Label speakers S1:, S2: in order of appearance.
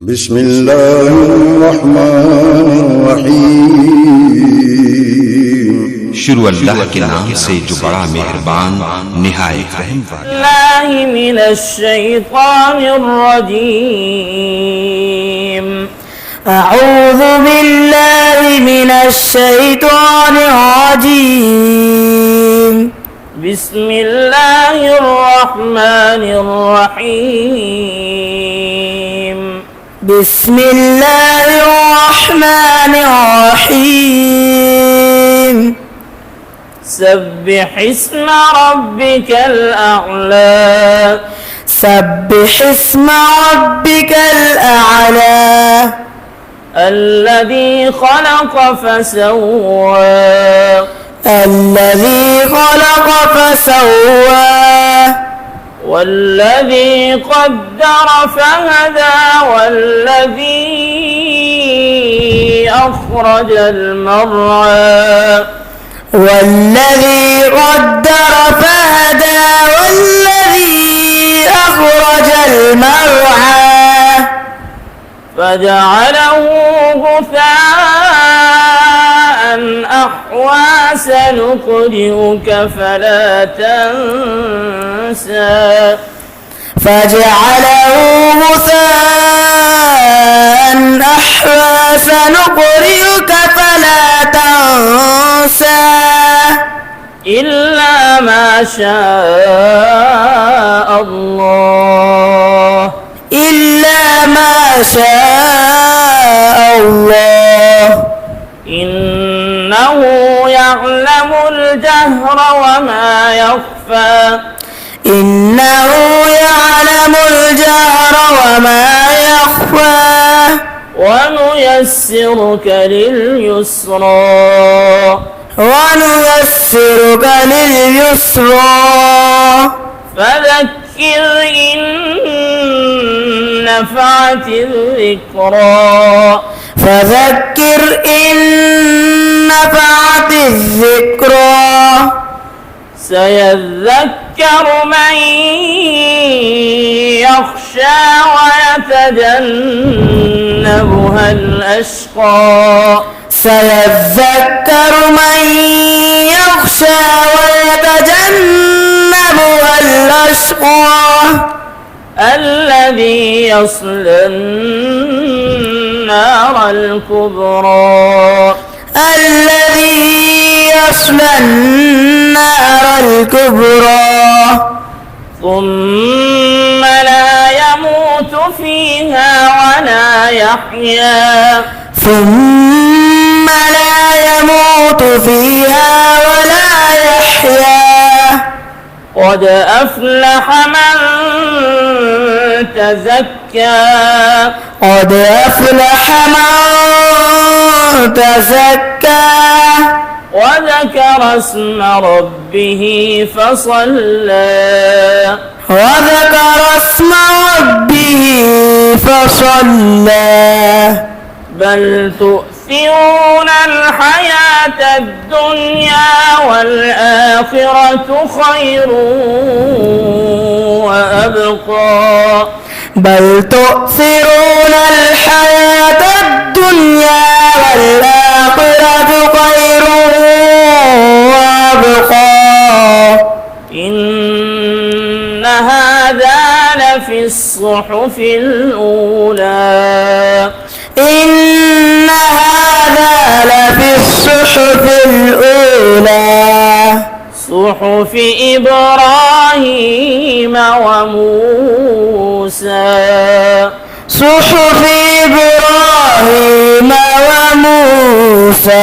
S1: بسم الله الرحمن الرحیم
S2: شروع اللہ کے نام سے جو بڑا مہربان نہایت رحم والا۔
S3: اللہ من الشیطان الرجیم اعوذ باللہ من الشیطان الرجیم بسم اللہ الرحمن الرحیم بسم اللہ الرحمن الرحیم سبح اسم ربك الأعلى سبح اسم ربك الأعلى الذي خلق فسوى الذي خلق فسوى والذي قدر فهدى والذي أخرج المرعى والذي قدر فهدى والذي أخرج المرعى فجعله غثاء أحوى سنقرئك فلا تنسى فجعله غثاء أحوى سنقرئك فلا تنسى إلا ما شاء الله إلا ما شاء الله إنه يعلم الجهر وما يخفى إنه يعلم الجهر وما يخفى ونيسرك لليسرى ونيسرك لليسرى فذكر إن نفعت الذكرى فذكر إن نفعت الذكرى سيذكر من يخشى ويتجنبها الأشقى سيذكر من يخشى ويتجنبها الأشقى الذي يصلى النار الكبرى الذي يصلى النار الكبرى ثم لا يموت فيها ولا يحيا ثم لا يموت فيها ولا يحيا قد أفلح من تزكى قد أفلح من تزكى وذكر اسم ربه فصلى وذكر اسم ربه فصلى بل تؤثرون الحياة الدنيا والآخرة خير وأبقى بل تؤثرون الحياة الدنيا والآخرة خير وأبقى إن هذا لفي الصحف الأولى إن هذا لفي الصحف الأولى صحف إبراهيم وموسى صحف إبراهيم وموسى